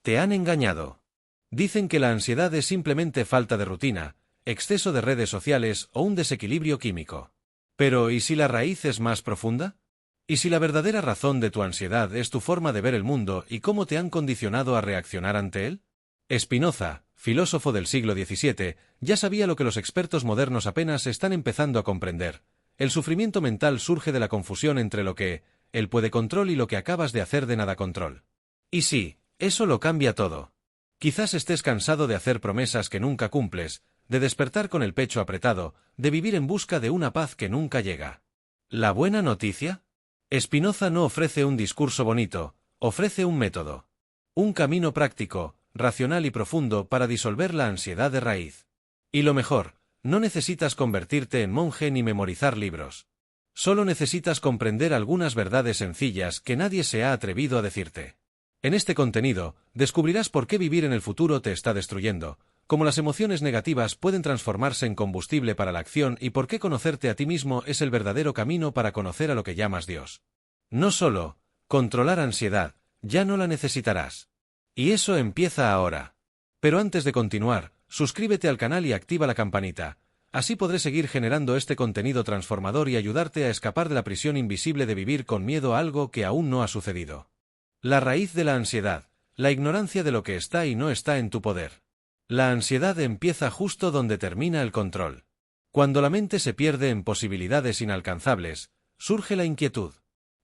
Te han engañado. Dicen que la ansiedad es simplemente falta de rutina, exceso de redes sociales o un desequilibrio químico. Pero, ¿y si la raíz es más profunda? ¿Y si la verdadera razón de tu ansiedad es tu forma de ver el mundo y cómo te han condicionado a reaccionar ante él? Spinoza, filósofo del siglo XVII, ya sabía lo que los expertos modernos apenas están empezando a comprender. El sufrimiento mental surge de la confusión entre lo que él puede control y lo que acabas de hacer de nada control. Y sí, eso lo cambia todo. Quizás estés cansado de hacer promesas que nunca cumples, de despertar con el pecho apretado, de vivir en busca de una paz que nunca llega. ¿La buena noticia? Spinoza no ofrece un discurso bonito, ofrece un método. Un camino práctico, racional y profundo para disolver la ansiedad de raíz. Y lo mejor, no necesitas convertirte en monje ni memorizar libros. Solo necesitas comprender algunas verdades sencillas que nadie se ha atrevido a decirte. En este contenido, descubrirás por qué vivir en el futuro te está destruyendo, cómo las emociones negativas pueden transformarse en combustible para la acción y por qué conocerte a ti mismo es el verdadero camino para conocer a lo que llamas Dios. No solo controlar ansiedad, ya no la necesitarás. Y eso empieza ahora. Pero antes de continuar, suscríbete al canal y activa la campanita. Así podré seguir generando este contenido transformador y ayudarte a escapar de la prisión invisible de vivir con miedo a algo que aún no ha sucedido. La raíz de la ansiedad, la ignorancia de lo que está y no está en tu poder. La ansiedad empieza justo donde termina el control. Cuando la mente se pierde en posibilidades inalcanzables, surge la inquietud.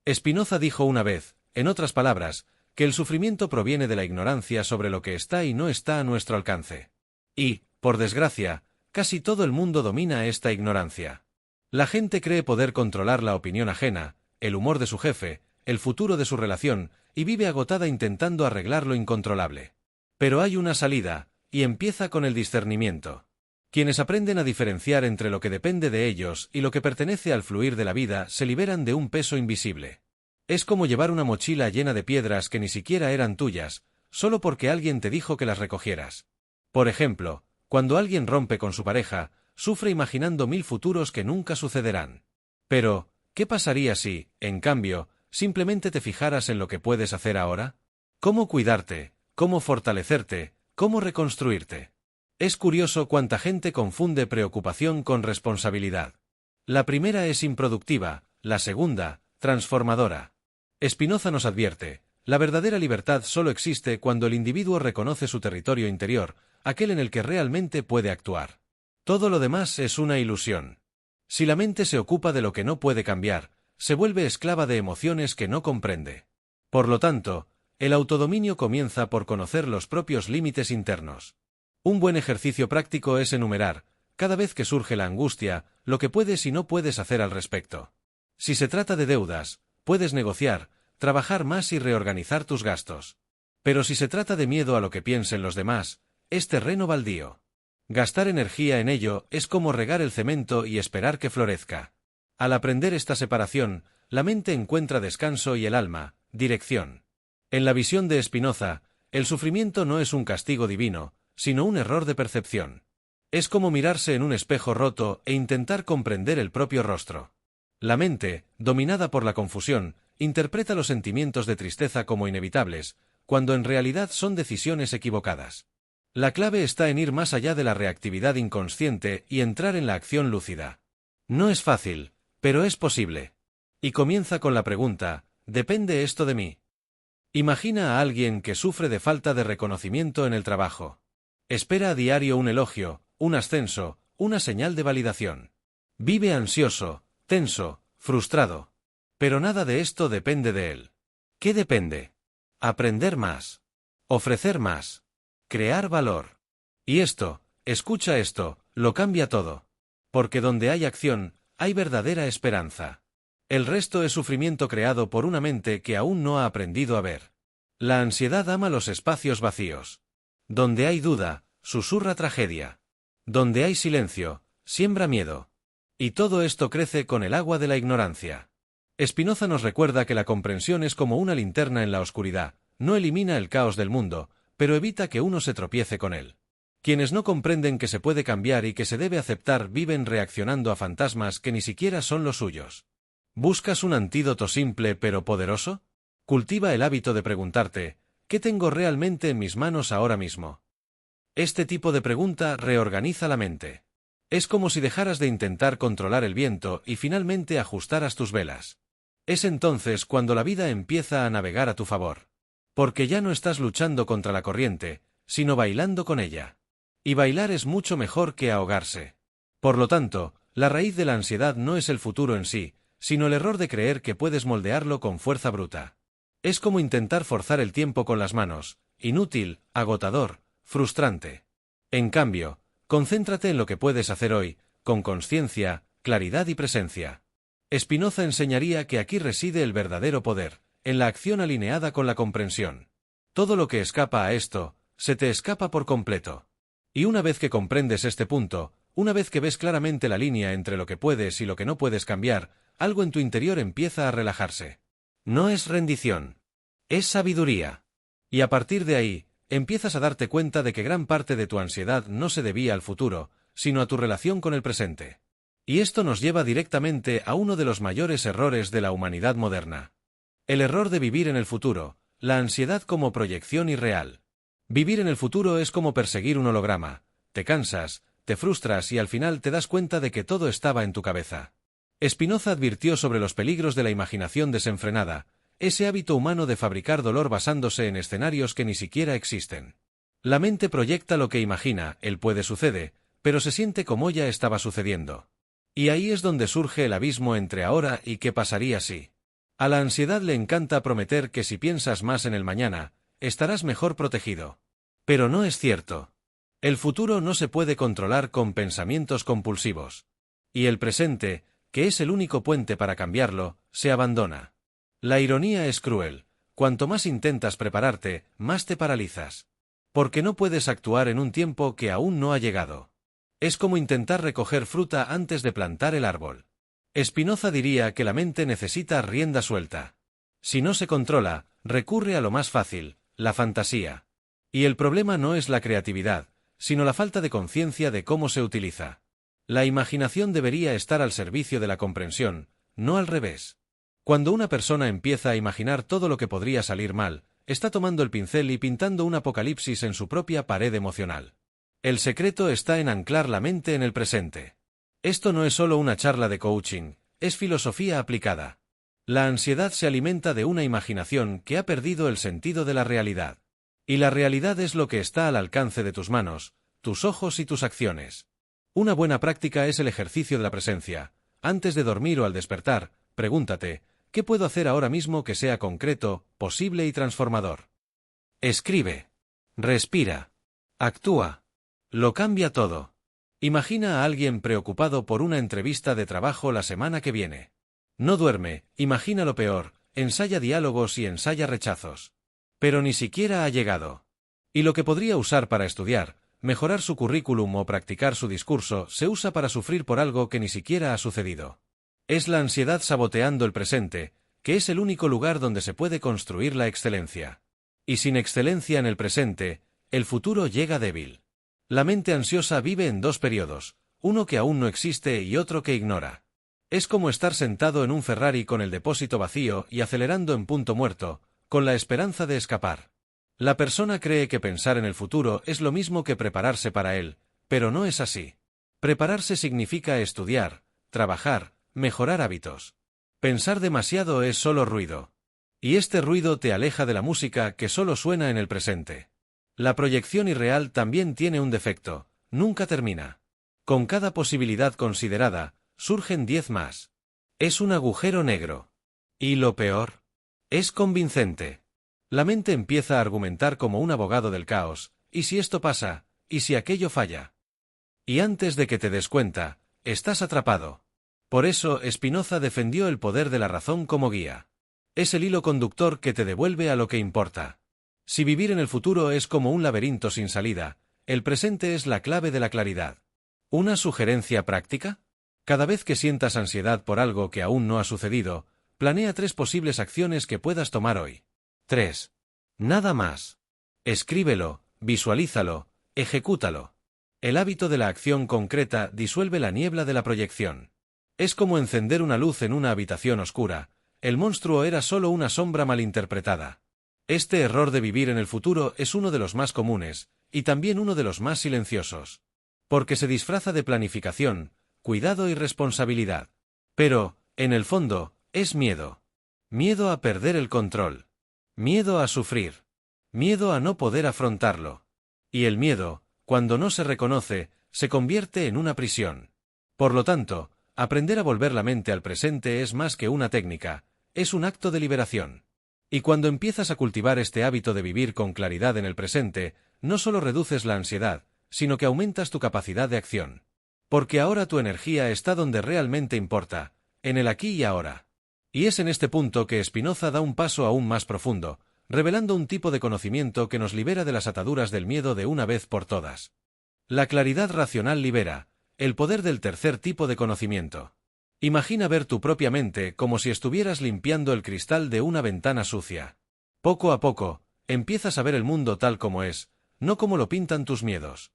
Spinoza dijo una vez, en otras palabras, que el sufrimiento proviene de la ignorancia sobre lo que está y no está a nuestro alcance. Y, por desgracia, casi todo el mundo domina esta ignorancia. La gente cree poder controlar la opinión ajena, el humor de su jefe, el futuro de su relación, y vive agotada intentando arreglar lo incontrolable. Pero hay una salida, y empieza con el discernimiento. Quienes aprenden a diferenciar entre lo que depende de ellos y lo que pertenece al fluir de la vida se liberan de un peso invisible. Es como llevar una mochila llena de piedras que ni siquiera eran tuyas, solo porque alguien te dijo que las recogieras. Por ejemplo, cuando alguien rompe con su pareja, sufre imaginando 1000 futuros que nunca sucederán. Pero, ¿qué pasaría si, en cambio, simplemente te fijaras en lo que puedes hacer ahora? ¿Cómo cuidarte? ¿Cómo fortalecerte? ¿Cómo reconstruirte? Es curioso cuánta gente confunde preocupación con responsabilidad. La primera es improductiva, la segunda, transformadora. Spinoza nos advierte, la verdadera libertad solo existe cuando el individuo reconoce su territorio interior, aquel en el que realmente puede actuar. Todo lo demás es una ilusión. Si la mente se ocupa de lo que no puede cambiar, se vuelve esclava de emociones que no comprende. Por lo tanto, el autodominio comienza por conocer los propios límites internos. Un buen ejercicio práctico es enumerar, cada vez que surge la angustia, lo que puedes y no puedes hacer al respecto. Si se trata de deudas, puedes negociar, trabajar más y reorganizar tus gastos. Pero si se trata de miedo a lo que piensen los demás, es terreno baldío. Gastar energía en ello es como regar el cemento y esperar que florezca. Al aprender esta separación, la mente encuentra descanso y el alma, dirección. En la visión de Spinoza, el sufrimiento no es un castigo divino, sino un error de percepción. Es como mirarse en un espejo roto e intentar comprender el propio rostro. La mente, dominada por la confusión, interpreta los sentimientos de tristeza como inevitables, cuando en realidad son decisiones equivocadas. La clave está en ir más allá de la reactividad inconsciente y entrar en la acción lúcida. No es fácil, pero es posible. Y comienza con la pregunta, ¿depende esto de mí? Imagina a alguien que sufre de falta de reconocimiento en el trabajo. Espera a diario un elogio, un ascenso, una señal de validación. Vive ansioso, tenso, frustrado. Pero nada de esto depende de él. ¿Qué depende? Aprender más. Ofrecer más. Crear valor. Y esto, escucha esto, lo cambia todo. Porque donde hay acción, hay verdadera esperanza. El resto es sufrimiento creado por una mente que aún no ha aprendido a ver. La ansiedad ama los espacios vacíos. Donde hay duda, susurra tragedia. Donde hay silencio, siembra miedo. Y todo esto crece con el agua de la ignorancia. Spinoza nos recuerda que la comprensión es como una linterna en la oscuridad, no elimina el caos del mundo, pero evita que uno se tropiece con él. Quienes no comprenden que se puede cambiar y que se debe aceptar viven reaccionando a fantasmas que ni siquiera son los suyos. ¿Buscas un antídoto simple pero poderoso? Cultiva el hábito de preguntarte, ¿Qué tengo realmente en mis manos ahora mismo? Este tipo de pregunta reorganiza la mente. Es como si dejaras de intentar controlar el viento y finalmente ajustaras tus velas. Es entonces cuando la vida empieza a navegar a tu favor. Porque ya no estás luchando contra la corriente, sino bailando con ella. Y bailar es mucho mejor que ahogarse. Por lo tanto, la raíz de la ansiedad no es el futuro en sí, sino el error de creer que puedes moldearlo con fuerza bruta. Es como intentar forzar el tiempo con las manos, inútil, agotador, frustrante. En cambio, concéntrate en lo que puedes hacer hoy, con consciencia, claridad y presencia. Spinoza enseñaría que aquí reside el verdadero poder, en la acción alineada con la comprensión. Todo lo que escapa a esto, se te escapa por completo. Y una vez que comprendes este punto, una vez que ves claramente la línea entre lo que puedes y lo que no puedes cambiar, algo en tu interior empieza a relajarse. No es rendición. Es sabiduría. Y a partir de ahí, empiezas a darte cuenta de que gran parte de tu ansiedad no se debía al futuro, sino a tu relación con el presente. Y esto nos lleva directamente a uno de los mayores errores de la humanidad moderna. El error de vivir en el futuro, la ansiedad como proyección irreal. Vivir en el futuro es como perseguir un holograma, te cansas, te frustras y al final te das cuenta de que todo estaba en tu cabeza. Spinoza advirtió sobre los peligros de la imaginación desenfrenada, ese hábito humano de fabricar dolor basándose en escenarios que ni siquiera existen. La mente proyecta lo que imagina, el puede sucede, pero se siente como ya estaba sucediendo. Y ahí es donde surge el abismo entre ahora y qué pasaría si. A la ansiedad le encanta prometer que si piensas más en el mañana, estarás mejor protegido. Pero no es cierto. El futuro no se puede controlar con pensamientos compulsivos. Y el presente, que es el único puente para cambiarlo, se abandona. La ironía es cruel. Cuanto más intentas prepararte, más te paralizas. Porque no puedes actuar en un tiempo que aún no ha llegado. Es como intentar recoger fruta antes de plantar el árbol. Spinoza diría que la mente necesita rienda suelta. Si no se controla, recurre a lo más fácil, la fantasía. Y el problema no es la creatividad, sino la falta de conciencia de cómo se utiliza. La imaginación debería estar al servicio de la comprensión, no al revés. Cuando una persona empieza a imaginar todo lo que podría salir mal, está tomando el pincel y pintando un apocalipsis en su propia pared emocional. El secreto está en anclar la mente en el presente. Esto no es solo una charla de coaching, es filosofía aplicada. La ansiedad se alimenta de una imaginación que ha perdido el sentido de la realidad. Y la realidad es lo que está al alcance de tus manos, tus ojos y tus acciones. Una buena práctica es el ejercicio de la presencia. Antes de dormir o al despertar, pregúntate, ¿qué puedo hacer ahora mismo que sea concreto, posible y transformador? Escribe. Respira. Actúa. Lo cambia todo. Imagina a alguien preocupado por una entrevista de trabajo la semana que viene. No duerme, imagina lo peor, ensaya diálogos y ensaya rechazos. Pero ni siquiera ha llegado. Y lo que podría usar para estudiar, mejorar su currículum o practicar su discurso, se usa para sufrir por algo que ni siquiera ha sucedido. Es la ansiedad saboteando el presente, que es el único lugar donde se puede construir la excelencia. Y sin excelencia en el presente, el futuro llega débil. La mente ansiosa vive en dos periodos, uno que aún no existe y otro que ignora. Es como estar sentado en un Ferrari con el depósito vacío y acelerando en punto muerto, con la esperanza de escapar. La persona cree que pensar en el futuro es lo mismo que prepararse para él, pero no es así. Prepararse significa estudiar, trabajar, mejorar hábitos. Pensar demasiado es solo ruido. Y este ruido te aleja de la música que solo suena en el presente. La proyección irreal también tiene un defecto, nunca termina. Con cada posibilidad considerada, surgen 10 más. Es un agujero negro. Y lo peor, es convincente. La mente empieza a argumentar como un abogado del caos, ¿y si esto pasa? ¿Y si aquello falla? Y antes de que te des cuenta, estás atrapado. Por eso Spinoza defendió el poder de la razón como guía. Es el hilo conductor que te devuelve a lo que importa. Si vivir en el futuro es como un laberinto sin salida, el presente es la clave de la claridad. ¿Una sugerencia práctica? Cada vez que sientas ansiedad por algo que aún no ha sucedido, planea 3 posibles acciones que puedas tomar hoy. 3. Nada más. Escríbelo, visualízalo, ejecútalo. El hábito de la acción concreta disuelve la niebla de la proyección. Es como encender una luz en una habitación oscura, el monstruo era solo una sombra malinterpretada. Este error de vivir en el futuro es uno de los más comunes, y también uno de los más silenciosos. Porque se disfraza de planificación, cuidado y responsabilidad. Pero, en el fondo, es miedo. Miedo a perder el control. Miedo a sufrir. Miedo a no poder afrontarlo. Y el miedo, cuando no se reconoce, se convierte en una prisión. Por lo tanto, aprender a volver la mente al presente es más que una técnica, es un acto de liberación. Y cuando empiezas a cultivar este hábito de vivir con claridad en el presente, no solo reduces la ansiedad, sino que aumentas tu capacidad de acción. Porque ahora tu energía está donde realmente importa, en el aquí y ahora. Y es en este punto que Spinoza da un paso aún más profundo, revelando un tipo de conocimiento que nos libera de las ataduras del miedo de una vez por todas. La claridad racional libera, el poder del tercer tipo de conocimiento. Imagina ver tu propia mente como si estuvieras limpiando el cristal de una ventana sucia. Poco a poco, empiezas a ver el mundo tal como es, no como lo pintan tus miedos.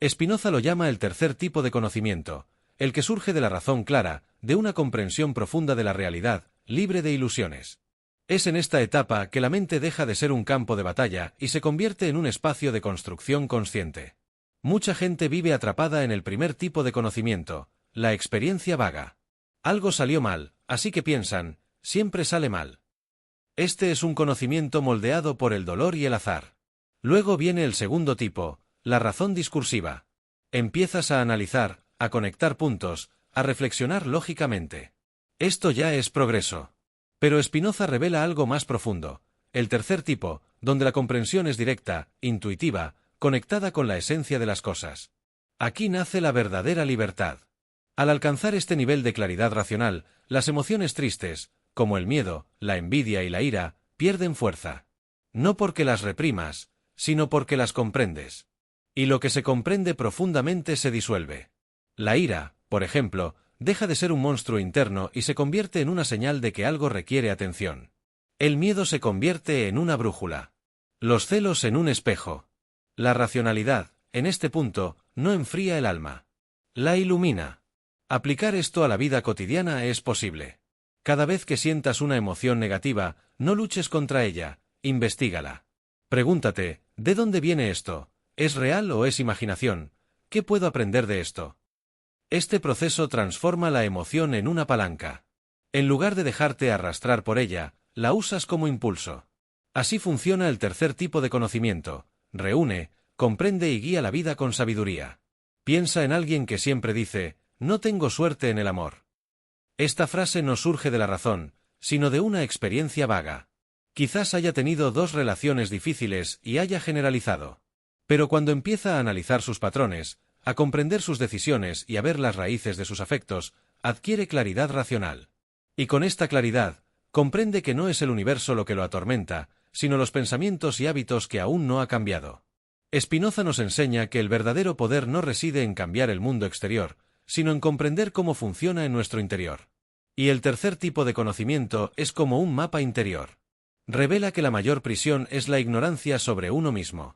Spinoza lo llama el tercer tipo de conocimiento, el que surge de la razón clara, de una comprensión profunda de la realidad, libre de ilusiones. Es en esta etapa que la mente deja de ser un campo de batalla y se convierte en un espacio de construcción consciente. Mucha gente vive atrapada en el primer tipo de conocimiento, la experiencia vaga. Algo salió mal, así que piensan, siempre sale mal. Este es un conocimiento moldeado por el dolor y el azar. Luego viene el segundo tipo, la razón discursiva. Empiezas a analizar, a conectar puntos, a reflexionar lógicamente. Esto ya es progreso. Pero Spinoza revela algo más profundo, el tercer tipo, donde la comprensión es directa, intuitiva, conectada con la esencia de las cosas. Aquí nace la verdadera libertad. Al alcanzar este nivel de claridad racional, las emociones tristes, como el miedo, la envidia y la ira, pierden fuerza. No porque las reprimas, sino porque las comprendes. Y lo que se comprende profundamente se disuelve. La ira, por ejemplo, deja de ser un monstruo interno y se convierte en una señal de que algo requiere atención. El miedo se convierte en una brújula. Los celos en un espejo. La racionalidad, en este punto, no enfría el alma. La ilumina. Aplicar esto a la vida cotidiana es posible. Cada vez que sientas una emoción negativa, no luches contra ella, investígala. Pregúntate, ¿de dónde viene esto? ¿Es real o es imaginación? ¿Qué puedo aprender de esto? Este proceso transforma la emoción en una palanca. En lugar de dejarte arrastrar por ella, la usas como impulso. Así funciona el tercer tipo de conocimiento. Reúne, comprende y guía la vida con sabiduría. Piensa en alguien que siempre dice, no tengo suerte en el amor. Esta frase no surge de la razón, sino de una experiencia vaga. Quizás haya tenido 2 relaciones difíciles y haya generalizado. Pero cuando empieza a analizar sus patrones, a comprender sus decisiones y a ver las raíces de sus afectos, adquiere claridad racional. Y con esta claridad, comprende que no es el universo lo que lo atormenta, sino los pensamientos y hábitos que aún no ha cambiado. Spinoza nos enseña que el verdadero poder no reside en cambiar el mundo exterior, sino en comprender cómo funciona en nuestro interior. Y el tercer tipo de conocimiento es como un mapa interior. Revela que la mayor prisión es la ignorancia sobre uno mismo.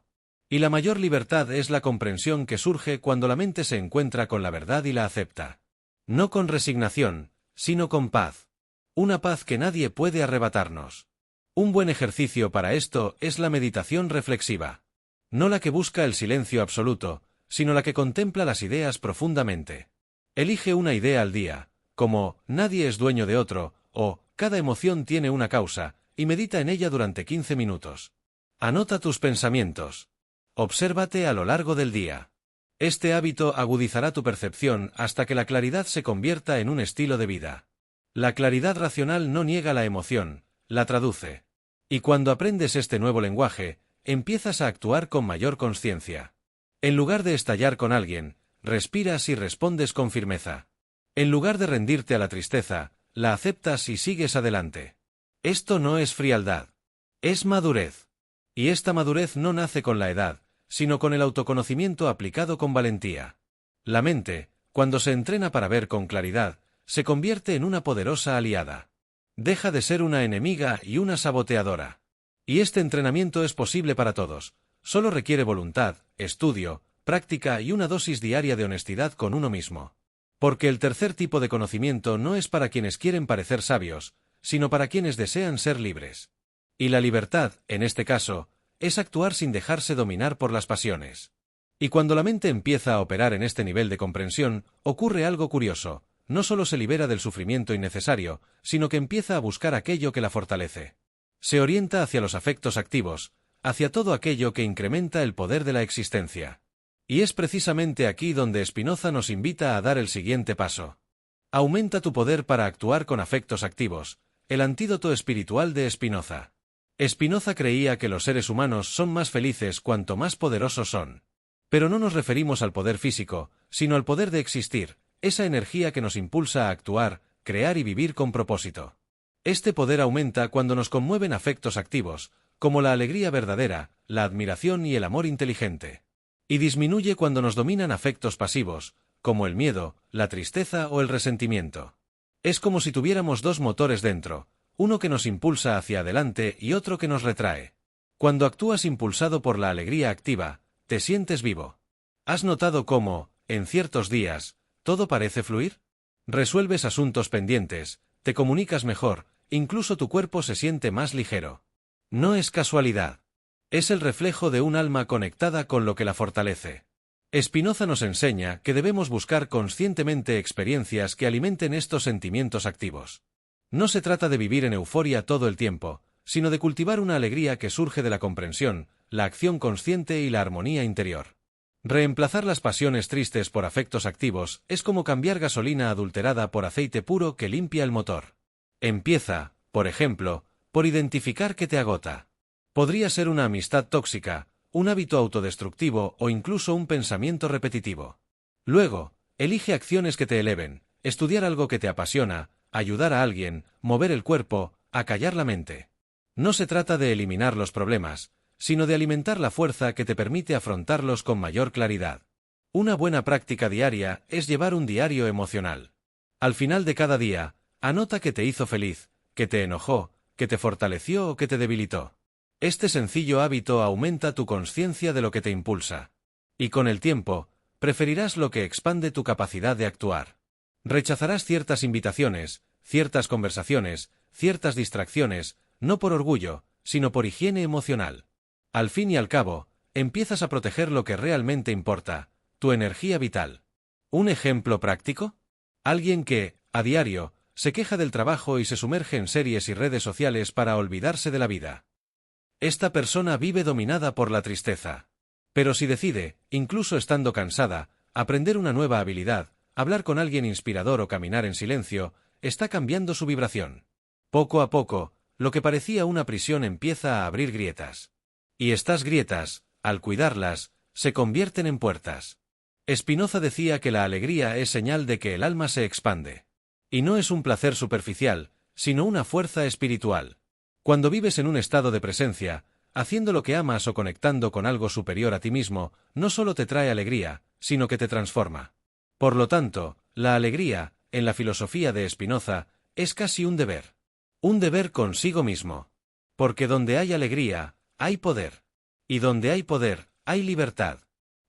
Y la mayor libertad es la comprensión que surge cuando la mente se encuentra con la verdad y la acepta. No con resignación, sino con paz. Una paz que nadie puede arrebatarnos. Un buen ejercicio para esto es la meditación reflexiva. No la que busca el silencio absoluto, sino la que contempla las ideas profundamente. Elige una idea al día, como nadie es dueño de otro, o cada emoción tiene una causa, y medita en ella durante 15 minutos. Anota tus pensamientos. Obsérvate a lo largo del día. Este hábito agudizará tu percepción hasta que la claridad se convierta en un estilo de vida. La claridad racional no niega la emoción, la traduce. Y cuando aprendes este nuevo lenguaje, empiezas a actuar con mayor consciencia. En lugar de estallar con alguien, respiras y respondes con firmeza. En lugar de rendirte a la tristeza, la aceptas y sigues adelante. Esto no es frialdad. Es madurez. Y esta madurez no nace con la edad, sino con el autoconocimiento aplicado con valentía. La mente, cuando se entrena para ver con claridad, se convierte en una poderosa aliada. Deja de ser una enemiga y una saboteadora. Y este entrenamiento es posible para todos, solo requiere voluntad, estudio, práctica y una dosis diaria de honestidad con uno mismo. Porque el tercer tipo de conocimiento no es para quienes quieren parecer sabios, sino para quienes desean ser libres. Y la libertad, en este caso, es actuar sin dejarse dominar por las pasiones. Y cuando la mente empieza a operar en este nivel de comprensión, ocurre algo curioso. No solo se libera del sufrimiento innecesario, sino que empieza a buscar aquello que la fortalece. Se orienta hacia los afectos activos, hacia todo aquello que incrementa el poder de la existencia. Y es precisamente aquí donde Spinoza nos invita a dar el siguiente paso. Aumenta tu poder para actuar con afectos activos, el antídoto espiritual de Spinoza. Spinoza creía que los seres humanos son más felices cuanto más poderosos son. Pero no nos referimos al poder físico, sino al poder de existir, esa energía que nos impulsa a actuar, crear y vivir con propósito. Este poder aumenta cuando nos conmueven afectos activos, como la alegría verdadera, la admiración y el amor inteligente. Y disminuye cuando nos dominan afectos pasivos, como el miedo, la tristeza o el resentimiento. Es como si tuviéramos dos motores dentro, uno que nos impulsa hacia adelante y otro que nos retrae. Cuando actúas impulsado por la alegría activa, te sientes vivo. ¿Has notado cómo, en ciertos días, todo parece fluir? Resuelves asuntos pendientes, te comunicas mejor, incluso tu cuerpo se siente más ligero. No es casualidad. Es el reflejo de un alma conectada con lo que la fortalece. Spinoza nos enseña que debemos buscar conscientemente experiencias que alimenten estos sentimientos activos. No se trata de vivir en euforia todo el tiempo, sino de cultivar una alegría que surge de la comprensión, la acción consciente y la armonía interior. Reemplazar las pasiones tristes por afectos activos es como cambiar gasolina adulterada por aceite puro que limpia el motor. Empieza, por ejemplo, por identificar qué te agota. Podría ser una amistad tóxica, un hábito autodestructivo o incluso un pensamiento repetitivo. Luego, elige acciones que te eleven, estudiar algo que te apasiona, ayudar a alguien, mover el cuerpo, acallar la mente. No se trata de eliminar los problemas, sino de alimentar la fuerza que te permite afrontarlos con mayor claridad. Una buena práctica diaria es llevar un diario emocional. Al final de cada día, anota qué te hizo feliz, qué te enojó, qué te fortaleció o qué te debilitó. Este sencillo hábito aumenta tu conciencia de lo que te impulsa. Y con el tiempo, preferirás lo que expande tu capacidad de actuar. Rechazarás ciertas invitaciones, ciertas conversaciones, ciertas distracciones, no por orgullo, sino por higiene emocional. Al fin y al cabo, empiezas a proteger lo que realmente importa, tu energía vital. ¿Un ejemplo práctico? Alguien que, a diario, se queja del trabajo y se sumerge en series y redes sociales para olvidarse de la vida. Esta persona vive dominada por la tristeza. Pero si decide, incluso estando cansada, aprender una nueva habilidad, hablar con alguien inspirador o caminar en silencio, está cambiando su vibración. Poco a poco, lo que parecía una prisión empieza a abrir grietas. Y estas grietas, al cuidarlas, se convierten en puertas. Spinoza decía que la alegría es señal de que el alma se expande. Y no es un placer superficial, sino una fuerza espiritual. Cuando vives en un estado de presencia, haciendo lo que amas o conectando con algo superior a ti mismo, no solo te trae alegría, sino que te transforma. Por lo tanto, la alegría, en la filosofía de Spinoza, es casi un deber. Un deber consigo mismo. Porque donde hay alegría, hay poder. Y donde hay poder, hay libertad.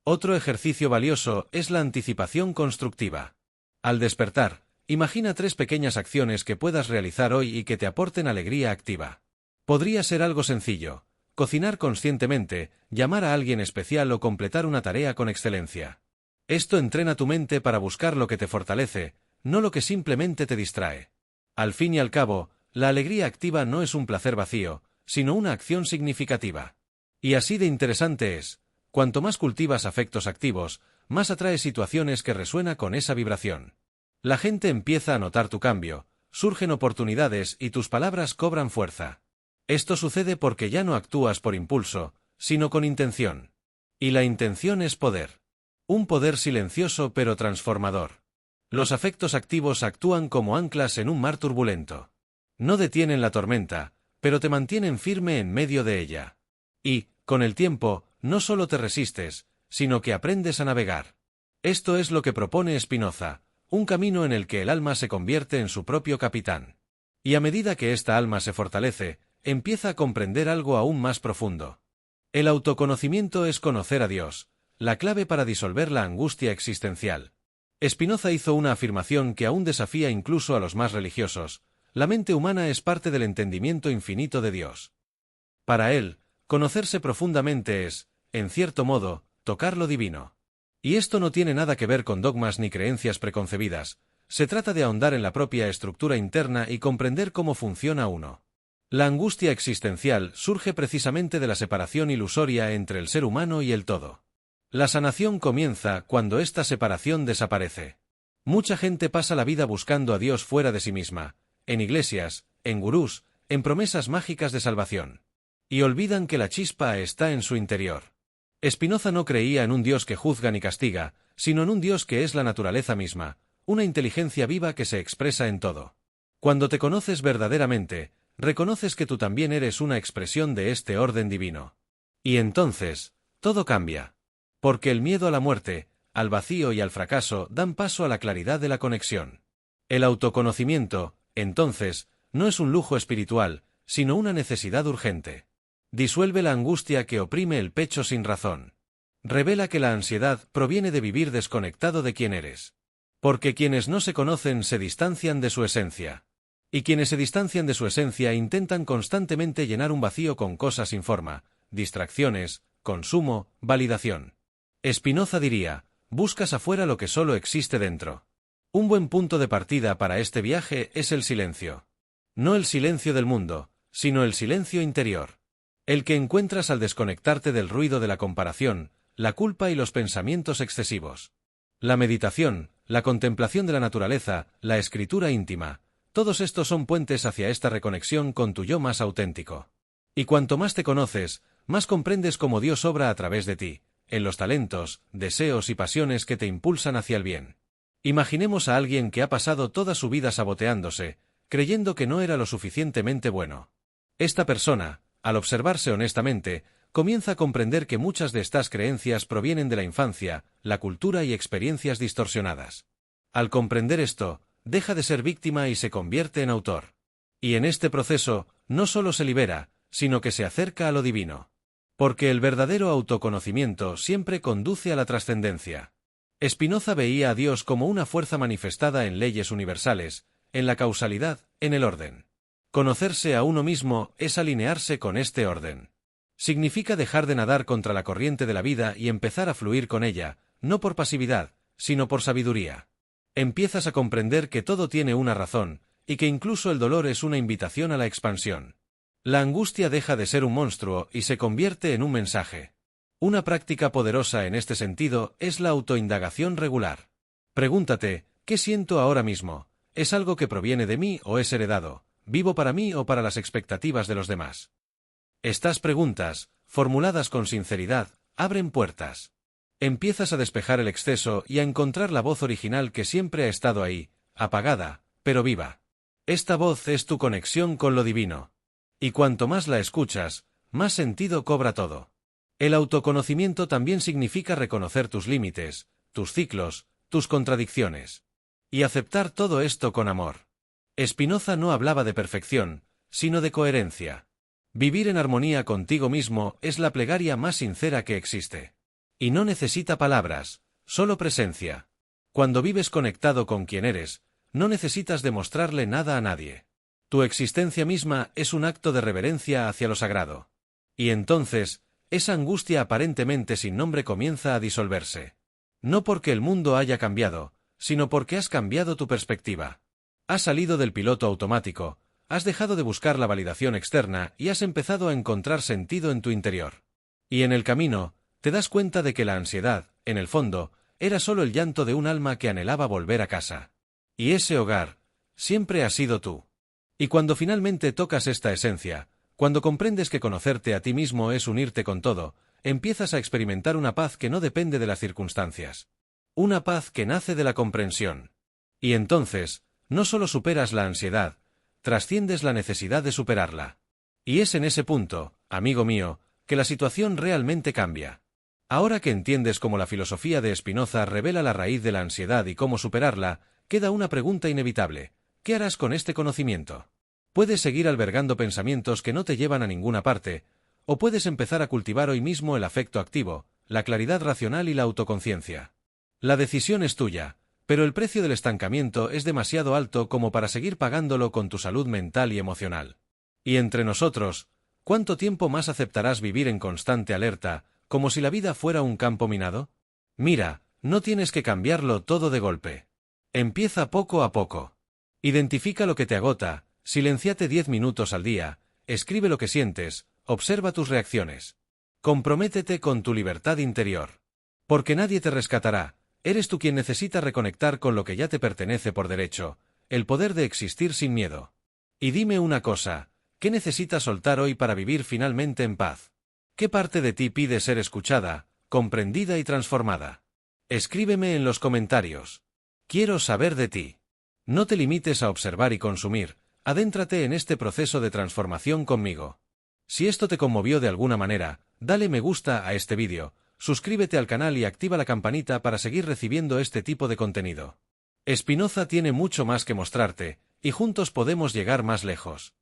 Otro ejercicio valioso es la anticipación constructiva. Al despertar, imagina 3 pequeñas acciones que puedas realizar hoy y que te aporten alegría activa. Podría ser algo sencillo: cocinar conscientemente, llamar a alguien especial o completar una tarea con excelencia. Esto entrena tu mente para buscar lo que te fortalece, no lo que simplemente te distrae. Al fin y al cabo, la alegría activa no es un placer vacío, sino una acción significativa. Y así de interesante es: cuanto más cultivas afectos activos, más atraes situaciones que resuenan con esa vibración. La gente empieza a notar tu cambio, surgen oportunidades y tus palabras cobran fuerza. Esto sucede porque ya no actúas por impulso, sino con intención. Y la intención es poder. Un poder silencioso pero transformador. Los afectos activos actúan como anclas en un mar turbulento. No detienen la tormenta, pero te mantienen firme en medio de ella. Y, con el tiempo, no solo te resistes, sino que aprendes a navegar. Esto es lo que propone Spinoza, un camino en el que el alma se convierte en su propio capitán. Y a medida que esta alma se fortalece, empieza a comprender algo aún más profundo. El autoconocimiento es conocer a Dios, la clave para disolver la angustia existencial. Spinoza hizo una afirmación que aún desafía incluso a los más religiosos: la mente humana es parte del entendimiento infinito de Dios. Para él, conocerse profundamente es, en cierto modo, tocar lo divino. Y esto no tiene nada que ver con dogmas ni creencias preconcebidas, se trata de ahondar en la propia estructura interna y comprender cómo funciona uno. La angustia existencial surge precisamente de la separación ilusoria entre el ser humano y el todo. La sanación comienza cuando esta separación desaparece. Mucha gente pasa la vida buscando a Dios fuera de sí misma, en iglesias, en gurús, en promesas mágicas de salvación. Y olvidan que la chispa está en su interior. Spinoza no creía en un Dios que juzga ni castiga, sino en un Dios que es la naturaleza misma, una inteligencia viva que se expresa en todo. Cuando te conoces verdaderamente, reconoces que tú también eres una expresión de este orden divino. Y entonces, todo cambia. Porque el miedo a la muerte, al vacío y al fracaso dan paso a la claridad de la conexión. El autoconocimiento, entonces, no es un lujo espiritual, sino una necesidad urgente. Disuelve la angustia que oprime el pecho sin razón. Revela que la ansiedad proviene de vivir desconectado de quién eres. Porque quienes no se conocen se distancian de su esencia. Y quienes se distancian de su esencia intentan constantemente llenar un vacío con cosas sin forma, distracciones, consumo, validación. Spinoza diría, buscas afuera lo que solo existe dentro. Un buen punto de partida para este viaje es el silencio. No el silencio del mundo, sino el silencio interior. El que encuentras al desconectarte del ruido de la comparación, la culpa y los pensamientos excesivos. La meditación, la contemplación de la naturaleza, la escritura íntima, todos estos son puentes hacia esta reconexión con tu yo más auténtico. Y cuanto más te conoces, más comprendes cómo Dios obra a través de ti, en los talentos, deseos y pasiones que te impulsan hacia el bien. Imaginemos a alguien que ha pasado toda su vida saboteándose, creyendo que no era lo suficientemente bueno. Esta persona, al observarse honestamente, comienza a comprender que muchas de estas creencias provienen de la infancia, la cultura y experiencias distorsionadas. Al comprender esto, deja de ser víctima y se convierte en autor. Y en este proceso, no solo se libera, sino que se acerca a lo divino. Porque el verdadero autoconocimiento siempre conduce a la trascendencia. Spinoza veía a Dios como una fuerza manifestada en leyes universales, en la causalidad, en el orden. Conocerse a uno mismo es alinearse con este orden. Significa dejar de nadar contra la corriente de la vida y empezar a fluir con ella, no por pasividad, sino por sabiduría. Empiezas a comprender que todo tiene una razón, y que incluso el dolor es una invitación a la expansión. La angustia deja de ser un monstruo y se convierte en un mensaje. Una práctica poderosa en este sentido es la autoindagación regular. Pregúntate, ¿qué siento ahora mismo? ¿Es algo que proviene de mí o es heredado? ¿Vivo para mí o para las expectativas de los demás? Estas preguntas, formuladas con sinceridad, abren puertas. Empiezas a despejar el exceso y a encontrar la voz original que siempre ha estado ahí, apagada, pero viva. Esta voz es tu conexión con lo divino. Y cuanto más la escuchas, más sentido cobra todo. El autoconocimiento también significa reconocer tus límites, tus ciclos, tus contradicciones. Y aceptar todo esto con amor. Spinoza no hablaba de perfección, sino de coherencia. Vivir en armonía contigo mismo es la plegaria más sincera que existe. Y no necesita palabras, solo presencia. Cuando vives conectado con quien eres, no necesitas demostrarle nada a nadie. Tu existencia misma es un acto de reverencia hacia lo sagrado. Y entonces, esa angustia aparentemente sin nombre comienza a disolverse. No porque el mundo haya cambiado, sino porque has cambiado tu perspectiva. Has salido del piloto automático, has dejado de buscar la validación externa y has empezado a encontrar sentido en tu interior. Y en el camino, te das cuenta de que la ansiedad, en el fondo, era solo el llanto de un alma que anhelaba volver a casa. Y ese hogar, siempre has sido tú. Y cuando finalmente tocas esta esencia, cuando comprendes que conocerte a ti mismo es unirte con todo, empiezas a experimentar una paz que no depende de las circunstancias. Una paz que nace de la comprensión. Y entonces, no solo superas la ansiedad, trasciendes la necesidad de superarla. Y es en ese punto, amigo mío, que la situación realmente cambia. Ahora que entiendes cómo la filosofía de Spinoza revela la raíz de la ansiedad y cómo superarla, queda una pregunta inevitable. ¿Qué harás con este conocimiento? Puedes seguir albergando pensamientos que no te llevan a ninguna parte, o puedes empezar a cultivar hoy mismo el afecto activo, la claridad racional y la autoconciencia. La decisión es tuya, pero el precio del estancamiento es demasiado alto como para seguir pagándolo con tu salud mental y emocional. Y entre nosotros, ¿Cuánto tiempo más aceptarás vivir en constante alerta, como si la vida fuera un campo minado? Mira, no tienes que cambiarlo todo de golpe. Empieza poco a poco. Identifica lo que te agota, silénciate 10 minutos al día, escribe lo que sientes, observa tus reacciones. Comprométete con tu libertad interior. Porque nadie te rescatará, eres tú quien necesita reconectar con lo que ya te pertenece por derecho, el poder de existir sin miedo. Y dime una cosa, ¿qué necesitas soltar hoy para vivir finalmente en paz? ¿Qué parte de ti pide ser escuchada, comprendida y transformada? Escríbeme en los comentarios. Quiero saber de ti. No te limites a observar y consumir, adéntrate en este proceso de transformación conmigo. Si esto te conmovió de alguna manera, dale me gusta a este vídeo, suscríbete al canal y activa la campanita para seguir recibiendo este tipo de contenido. Spinoza tiene mucho más que mostrarte, y juntos podemos llegar más lejos.